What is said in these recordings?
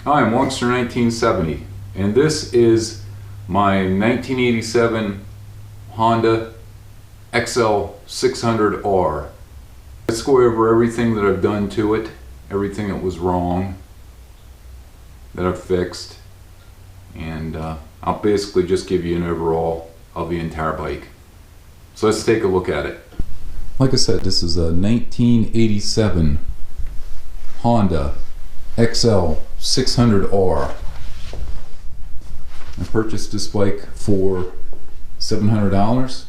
Hi, I'm Wongster 1970, and this is my 1987 Honda XL600R. Let's go over everything that I've done to it, everything that was wrong that I've fixed, and I'll basically just give you an overall of the entire bike. So let's take a look at it. Like I said, this is a 1987 Honda XL600R. I purchased this bike for $700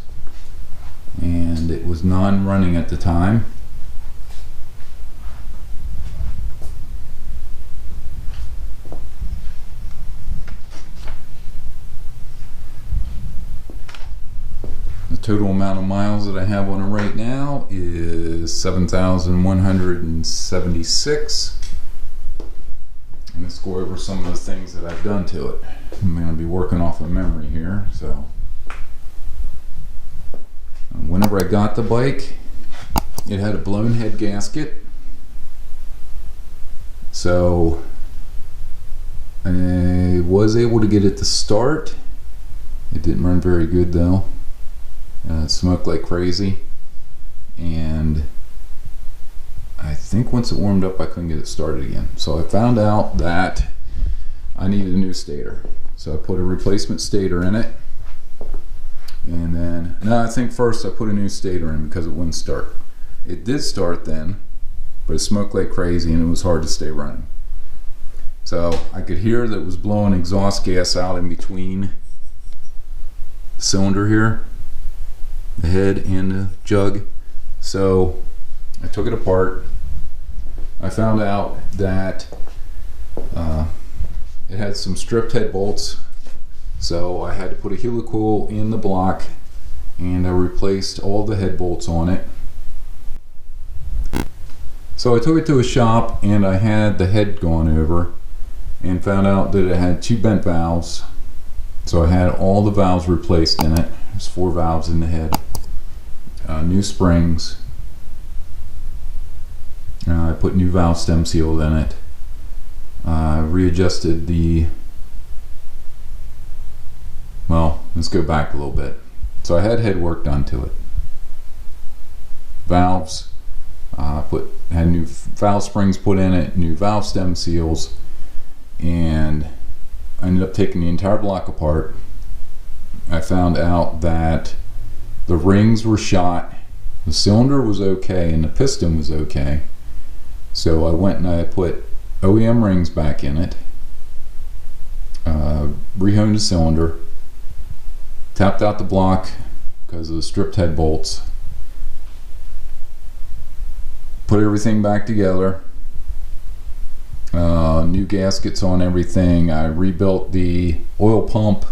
and it was non-running at the time. The total amount of miles that I have on it right now is 7,176. Let's go over some of the things that I've done to it. I'm going to be working off of memory here. So, whenever I got the bike, it had a blown head gasket. So, I was able to get it to start. It didn't run very good though. It smoked like crazy. And I think once it warmed up I couldn't get it started again. So I found out that I needed a new stator. So I put a replacement stator in it. And then, no, I think first I put a new stator in because it wouldn't start. It did start then, but it smoked like crazy and it was hard to stay running. So I could hear that it was blowing exhaust gas out in between the cylinder here, the head and the jug. So I took it apart. I found out that it had some stripped head bolts, so I had to put a helicoil in the block and I replaced all the head bolts on it. So I took it to a shop and I had the head gone over and found out that it had two bent valves. So I had all the valves replaced in it. There's 4 valves in the head. New springs. I put new valve stem seal in it. Readjusted the, well, let's go back a little bit. So I had head work done to it. Valves, had new valve springs put in it, new valve stem seals, and I ended up taking the entire block apart. I found out that the rings were shot, the cylinder was okay, and the piston was okay. So I went and I put OEM rings back in it, rehoned the cylinder, tapped out the block because of the stripped head bolts, put everything back together, new gaskets on everything. I rebuilt the oil pump.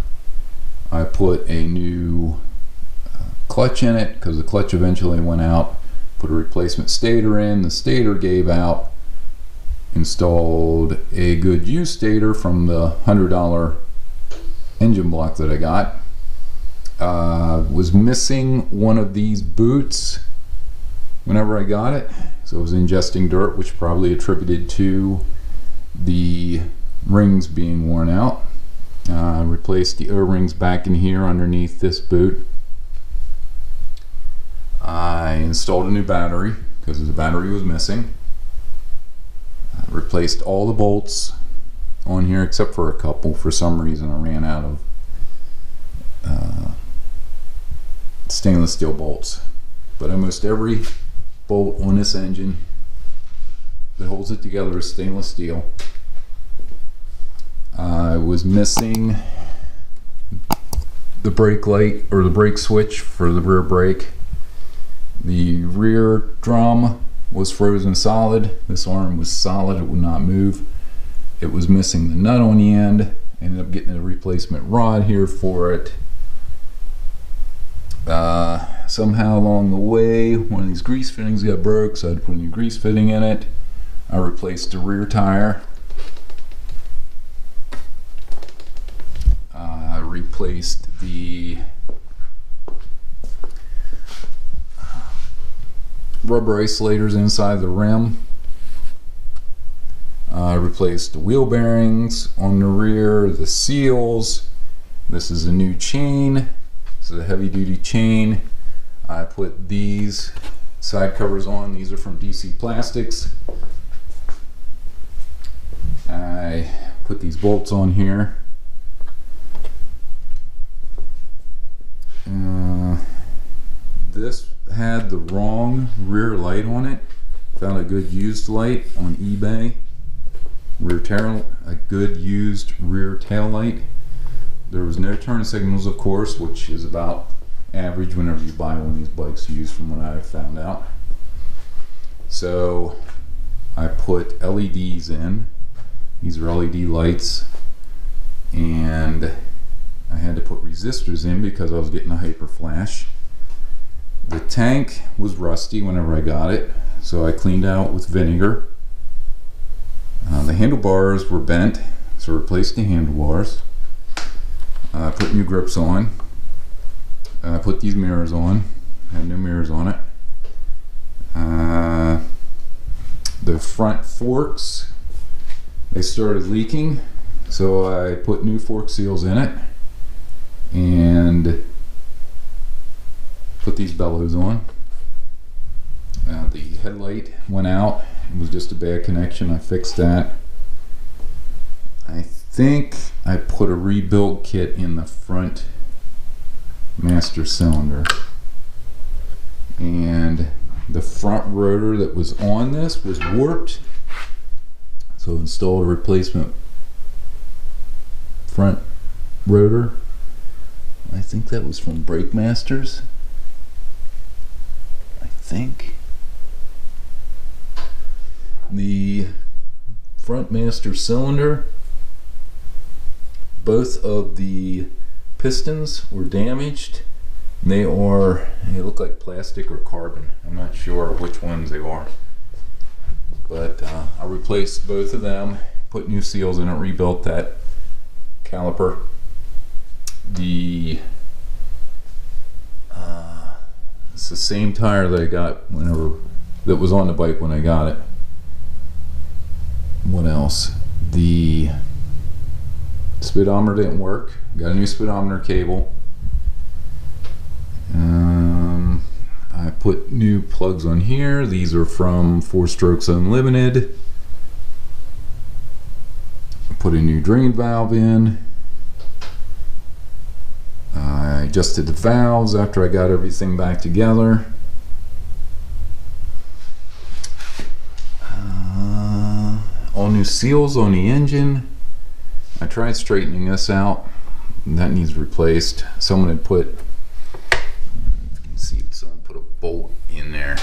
I put a new clutch in it because the clutch eventually went out. Put a replacement stator in, the stator gave out. Installed a good used stator from the $100 engine block that I got. Was missing one of these boots whenever I got it, so it was ingesting dirt, which probably attributed to the rings being worn out. Replaced the O-rings back in here underneath this boot. I installed a new battery because the battery was missing. Replaced all the bolts on here except for a couple. For some reason I ran out of stainless steel bolts, but almost every bolt on this engine that holds it together is stainless steel. I was missing the brake light or the brake switch for the rear brake. The rear drum was frozen solid. This arm was solid, it would not move. It was missing the nut on the end. Ended up getting a replacement rod here for it. Somehow along the way, one of these grease fittings got broke, so I had to put a new grease fitting in it. I replaced the rear tire. I replaced the rubber isolators inside the rim. I replaced the wheel bearings on the rear, the seals. This is a new chain. This is a heavy duty chain. I put these side covers on. These are from DC Plastics. I put these bolts on here. This had the wrong rear light on it. Found a good used light on eBay. A good used rear tail light. There was no turn signals, of course, which is about average whenever you buy one of these bikes used, from what I found out. So I put LEDs in. These are LED lights, and I had to put resistors in because I was getting a hyper flash. The tank was rusty whenever I got it, so I cleaned out with vinegar. The handlebars were bent, so I replaced the handlebars. I put new grips on. I put these mirrors on. Had no mirrors on it. The front forks, they started leaking, so I put new fork seals in it and put these bellows on. The headlight went out. It was just a bad connection. I fixed that. I think I put a rebuild kit in the front master cylinder, and the front rotor that was on this was warped, so I installed a replacement front rotor. I think that was from Brake Masters. I think the front master cylinder, both of the pistons were damaged. They look like plastic or carbon. I'm not sure which ones they are, but I replaced both of them, put new seals in it, rebuilt that caliper. It's the same tire that I got that was on the bike when I got it. What else? The speedometer didn't work. Got a new speedometer cable. I put new plugs on here. These are from 4 Strokes Unlimited. Put a new drain valve in. I adjusted the valves after I got everything back together. All new seals on the engine. I tried straightening this out, and that needs replaced. Someone had put, you can see, someone put a bolt in there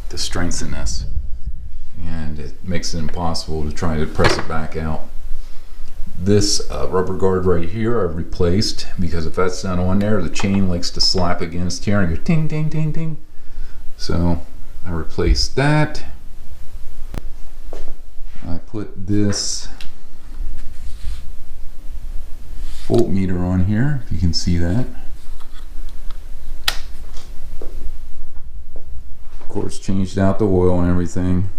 to strengthen this, and it makes it impossible to try to press it back out. This rubber guard right here I replaced, because if that's not on there, the chain likes to slap against here and go ding ding ding ding. So I replaced that. I put this voltmeter on here, if you can see that. Of course, changed out the oil and everything.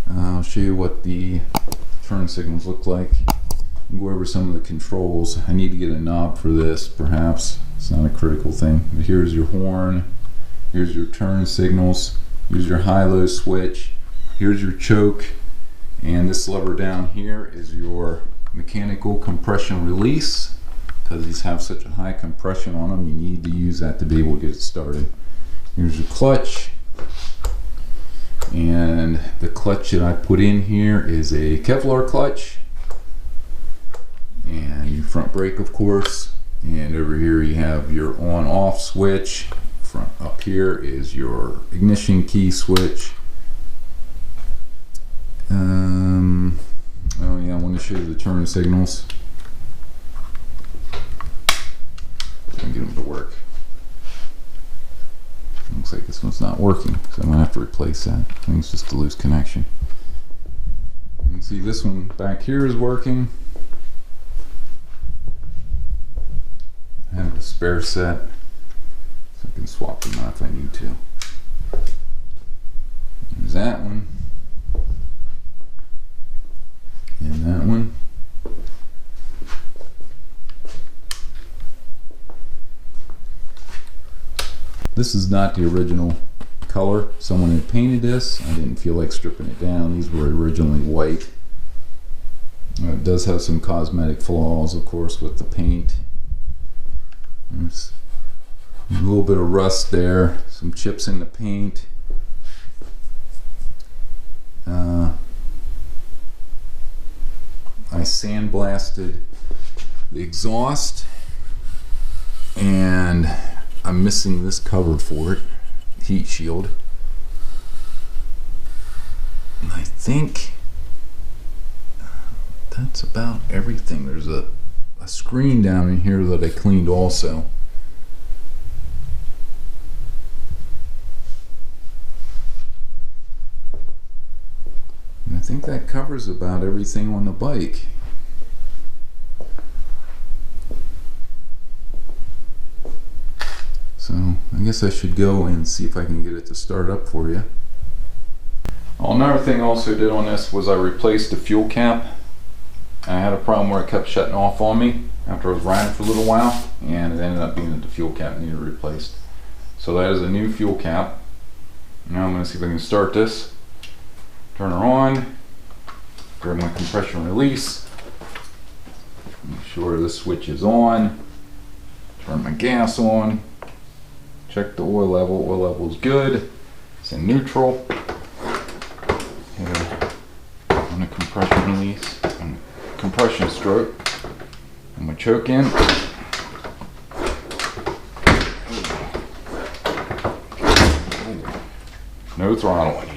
I'll show you what the turn signals look like. Go over some of the controls. I need to get a knob for this, perhaps. It's not a critical thing. But here's your horn. Here's your turn signals. Here's your high-low switch. Here's your choke. And this lever down here is your mechanical compression release. Because these have such a high compression on them, you need to use that to be able to get it started. Here's your clutch. And the clutch that I put in here is a Kevlar clutch. And your front brake, of course. And over here you have your on-off switch. Up here is your ignition key switch. Oh yeah, I want to show you the turn signals. Try and get them to work. Looks like this one's not working, so I'm gonna have to replace that. I think it's just a loose connection. You can see this one back here is working. I have a spare set, so I can swap them out if I need to. There's that one. This is not the original color. Someone had painted this. I didn't feel like stripping it down. These were originally white. It does have some cosmetic flaws, of course, with the paint. There's a little bit of rust there, some chips in the paint. I sandblasted the exhaust, and I'm missing this cover for it, heat shield. And I think that's about everything. There's a screen down in here that I cleaned also. And I think that covers about everything on the bike. So I guess I should go and see if I can get it to start up for you. Another thing I also did on this was I replaced the fuel cap. I had a problem where it kept shutting off on me after I was riding for a little while, and it ended up being that the fuel cap needed replaced. So that is a new fuel cap. Now I'm going to see if I can start this. Turn her on, grab my compression release, make sure the switch is on, turn my gas on, check the oil level is good, it's in neutral. Hit her on the compression release, on the compression stroke, and my choke in. No throttle on these.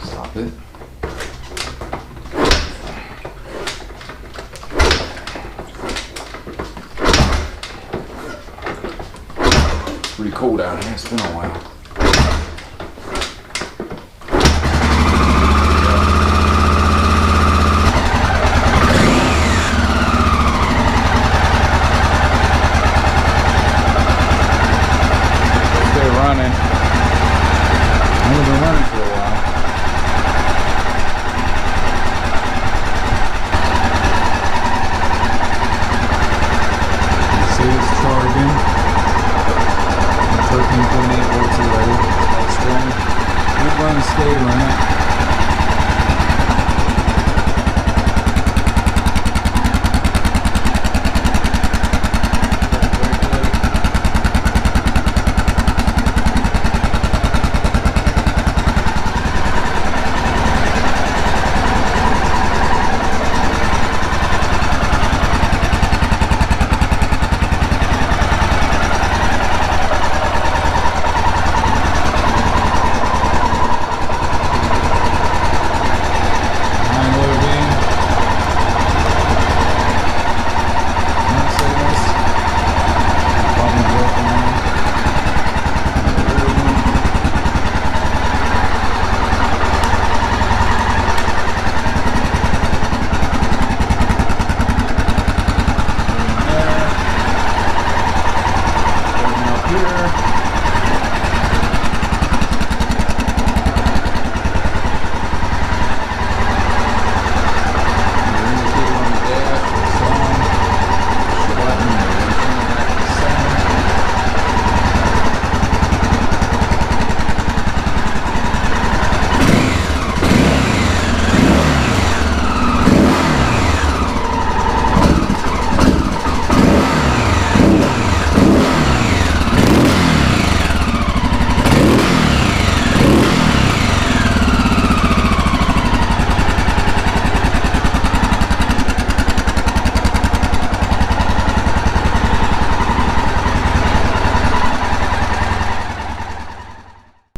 Stop it. It's pretty cold out here, it's been a while. Stator in it.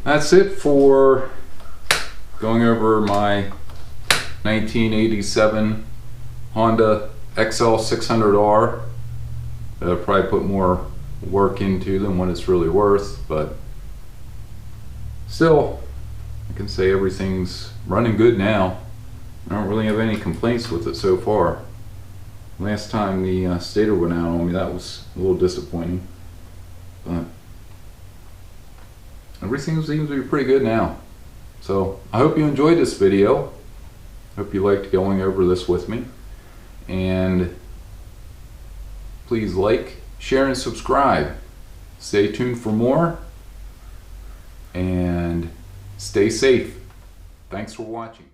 That's it for going over my 1987 Honda XL600R. I'll probably put more work into than what it's really worth, but still, I can say everything's running good now. I don't really have any complaints with it so far. Last time the Stator went out on me, that was a little disappointing, but everything seems to be pretty good now. So I hope you enjoyed this video. Hope you liked going over this with me. And please like, share, and subscribe. Stay tuned for more, and stay safe. Thanks for watching.